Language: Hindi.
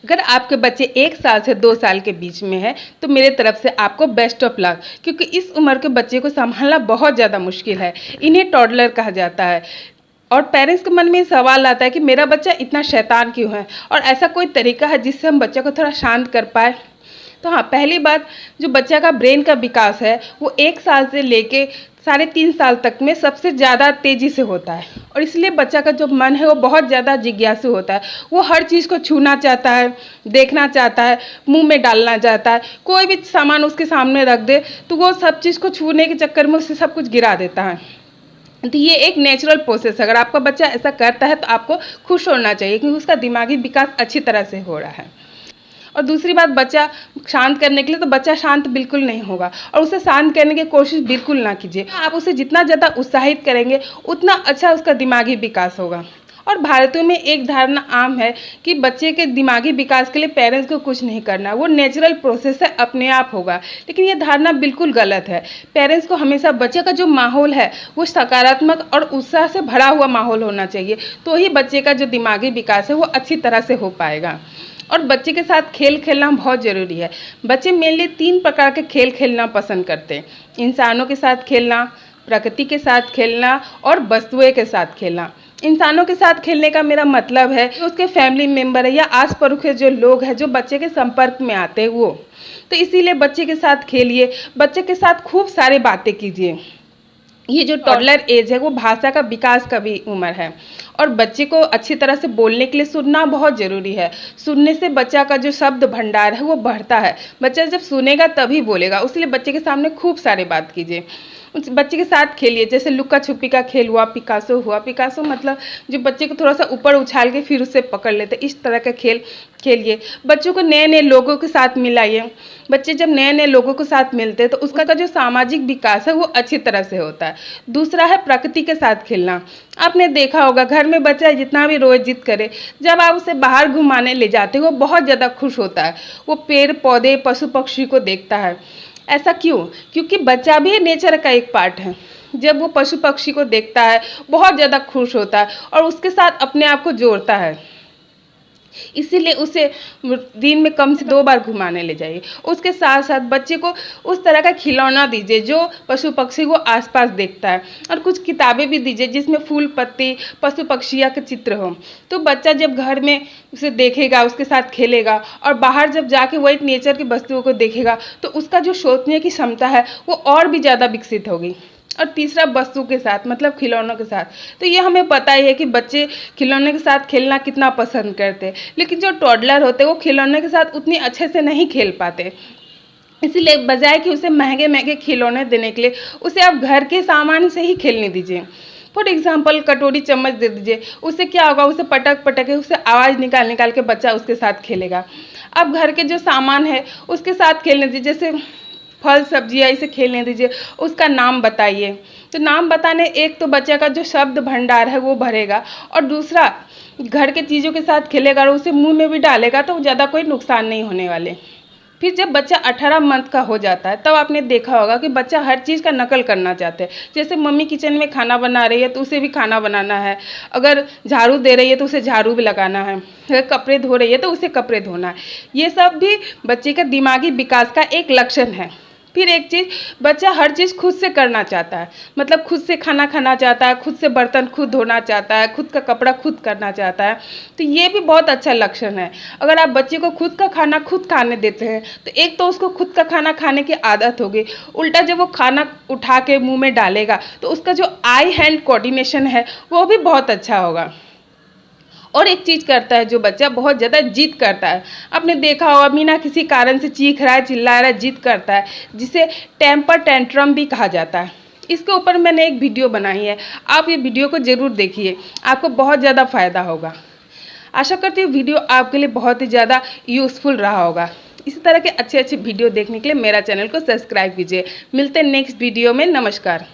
अगर आपके बच्चे 1 साल से 2 साल के बीच में है तो मेरे तरफ से आपको बेस्ट ऑफ लक, क्योंकि इस उम्र के बच्चे को संभालना बहुत ज़्यादा मुश्किल है। इन्हें टॉडलर कहा जाता है और पेरेंट्स के मन में सवाल आता है कि मेरा बच्चा इतना शैतान क्यों है, और ऐसा कोई तरीका है जिससे हम बच्चे को थोड़ा शांत कर पाए। तो हाँ, पहली बात, जो बच्चा का ब्रेन का विकास है वो 1 साल से लेके 3.5 साल तक में सबसे ज़्यादा तेज़ी से होता है, और इसलिए बच्चा का जो मन है वो बहुत ज़्यादा जिज्ञासु होता है। वो हर चीज़ को छूना चाहता है, देखना चाहता है, मुंह में डालना चाहता है। कोई भी सामान उसके सामने रख दे तो वो सब चीज़ को छूने के चक्कर में उससे सब कुछ गिरा देता है। तो ये एक नेचुरल प्रोसेस है। अगर आपका बच्चा ऐसा करता है तो आपको खुश होना चाहिए, क्योंकि उसका दिमागी विकास अच्छी तरह से हो रहा है। और दूसरी बात, बच्चा शांत करने के लिए, तो बच्चा शांत बिल्कुल नहीं होगा, और उसे शांत करने की कोशिश बिल्कुल ना कीजिए। आप उसे जितना ज़्यादा उत्साहित करेंगे उतना अच्छा उसका दिमागी विकास होगा। और भारतीयों में एक धारणा आम है कि बच्चे के दिमागी विकास के लिए पेरेंट्स को कुछ नहीं करना, वो नेचुरल प्रोसेस है, अपने आप होगा। लेकिन ये धारणा बिल्कुल गलत है। पेरेंट्स को हमेशा बच्चे का जो माहौल है वो सकारात्मक और उत्साह से भरा हुआ माहौल होना चाहिए, तो ही बच्चे का जो दिमागी विकास है वो अच्छी तरह से हो पाएगा। और बच्चे के साथ खेल खेलना बहुत ज़रूरी है। बच्चे मेनली 3 प्रकार के खेल खेलना पसंद करते हैं: इंसानों के साथ खेलना, प्रकृति के साथ खेलना और वस्तुएं के साथ खेलना। इंसानों के साथ खेलने का मेरा मतलब है कि उसके फैमिली मेम्बर है या आस पड़ोस के जो लोग हैं जो बच्चे के संपर्क में आते हैं वो। तो इसीलिए बच्चे के साथ खेलिए, बच्चे के साथ खूब सारी बातें कीजिए। ये जो टॉडलर एज है वो भाषा का विकास का भी उम्र है, और बच्चे को अच्छी तरह से बोलने के लिए सुनना बहुत ज़रूरी है। सुनने से बच्चा का जो शब्द भंडार है वो बढ़ता है। बच्चा जब सुनेगा तभी बोलेगा, इसलिए बच्चे के सामने खूब सारे बात कीजिए। उस बच्चे के साथ खेलिए, जैसे लुका छुपी का खेल हुआ, पिकासो हुआ। पिकासो मतलब जो बच्चे को थोड़ा सा ऊपर उछाल के फिर उससे पकड़ लेते, इस तरह का खेल खेलिए। बच्चों को नए नए लोगों के साथ मिलाइए। बच्चे जब नए नए लोगों के साथ मिलते हैं तो उसका जो सामाजिक विकास है वो अच्छी तरह से होता है। दूसरा है प्रकृति के साथ खेलना। आपने देखा होगा घर में बच्चा जितना भी रोए जिद करे, जब आप उसे बाहर घुमाने ले जाते हो वो बहुत ज़्यादा खुश होता है। वो पेड़ पौधे पशु पक्षी को देखता है। ऐसा क्यों? क्योंकि बच्चा भी नेचर का एक पार्ट है। जब वो पशु पक्षी को देखता है बहुत ज़्यादा खुश होता है और उसके साथ अपने आप को जोड़ता है। इसीलिए उसे दिन में कम से 2 बार घुमाने ले जाइए। उसके साथ साथ बच्चे को उस तरह का खिलौना दीजिए जो पशु पक्षी को आसपास देखता है, और कुछ किताबें भी दीजिए जिसमें फूल पत्ती पशु पक्षियों के चित्र हो। तो बच्चा जब घर में उसे देखेगा, उसके साथ खेलेगा, और बाहर जब जाके वही नेचर की वस्तुओं को देखेगा तो उसका जो सोचने की क्षमता है वो और भी ज़्यादा विकसित होगी। और तीसरा, वस्तु के साथ मतलब खिलौनों के साथ। तो ये हमें पता ही है कि बच्चे खिलौने के साथ खेलना कितना पसंद करते हैं, लेकिन जो टॉडलर होते हैं वो खिलौने के साथ उतनी अच्छे से नहीं खेल पाते। इसीलिए बजाय कि उसे महंगे महंगे खिलौने देने के लिए उसे आप घर के सामान से ही खेलने दीजिए। फॉर एग्जाम्पल, कटोरी चम्मच दे दीजिए। उससे क्या होगा, उसे पटक पटक के उससे आवाज़ निकाल निकाल के बच्चा उसके साथ खेलेगा। अब घर के जो सामान है उसके साथ खेलने दीजिए, जैसे फल सब्जियाँ, इसे खेलने दीजिए। उसका नाम बताइए। तो नाम बताने, एक तो बच्चे का जो शब्द भंडार है वो भरेगा, और दूसरा घर के चीज़ों के साथ खेलेगा और उसे मुंह में भी डालेगा तो ज़्यादा कोई नुकसान नहीं होने वाले। फिर जब बच्चा 18 मंथ का हो जाता है तब आपने देखा होगा कि बच्चा हर चीज़ का नकल करना चाहता है। जैसे मम्मी किचन में खाना बना रही है तो उसे भी खाना बनाना है, अगर झाड़ू दे रही है तो उसे झाड़ू भी लगाना है, अगर कपड़े धो रही है तो उसे कपड़े धोना है। ये सब भी बच्चे का दिमागी विकास का एक लक्षण है। फिर एक चीज़, बच्चा हर चीज़ खुद से करना चाहता है, मतलब खुद से खाना खाना चाहता है, खुद से बर्तन खुद धोना चाहता है, खुद का कपड़ा खुद करना चाहता है। तो ये भी बहुत अच्छा लक्षण है। अगर आप बच्चे को खुद का खाना खुद खाने देते हैं तो एक तो उसको खुद का खाना खाने की आदत होगी, उल्टा जब वो खाना उठा के मुँह में डालेगा तो उसका जो आई हैंड कोऑर्डिनेशन है वो भी बहुत अच्छा होगा। और एक चीज़ करता है जो बच्चा, बहुत ज़्यादा जिद करता है। आपने देखा होगा बिना किसी कारण से चीख रहा है, चिल्ला रहा है, जिद करता है, जिसे टेम्पर टेंट्रम भी कहा जाता है। इसके ऊपर मैंने एक वीडियो बनाई है, आप ये वीडियो को ज़रूर देखिए, आपको बहुत ज़्यादा फ़ायदा होगा। आशा करती हूँ वीडियो आपके लिए बहुत ही ज़्यादा यूज़फुल रहा होगा। इसी तरह के अच्छे अच्छे वीडियो देखने के लिए मेरा चैनल को सब्सक्राइब कीजिए। मिलते हैं नेक्स्ट वीडियो में। नमस्कार।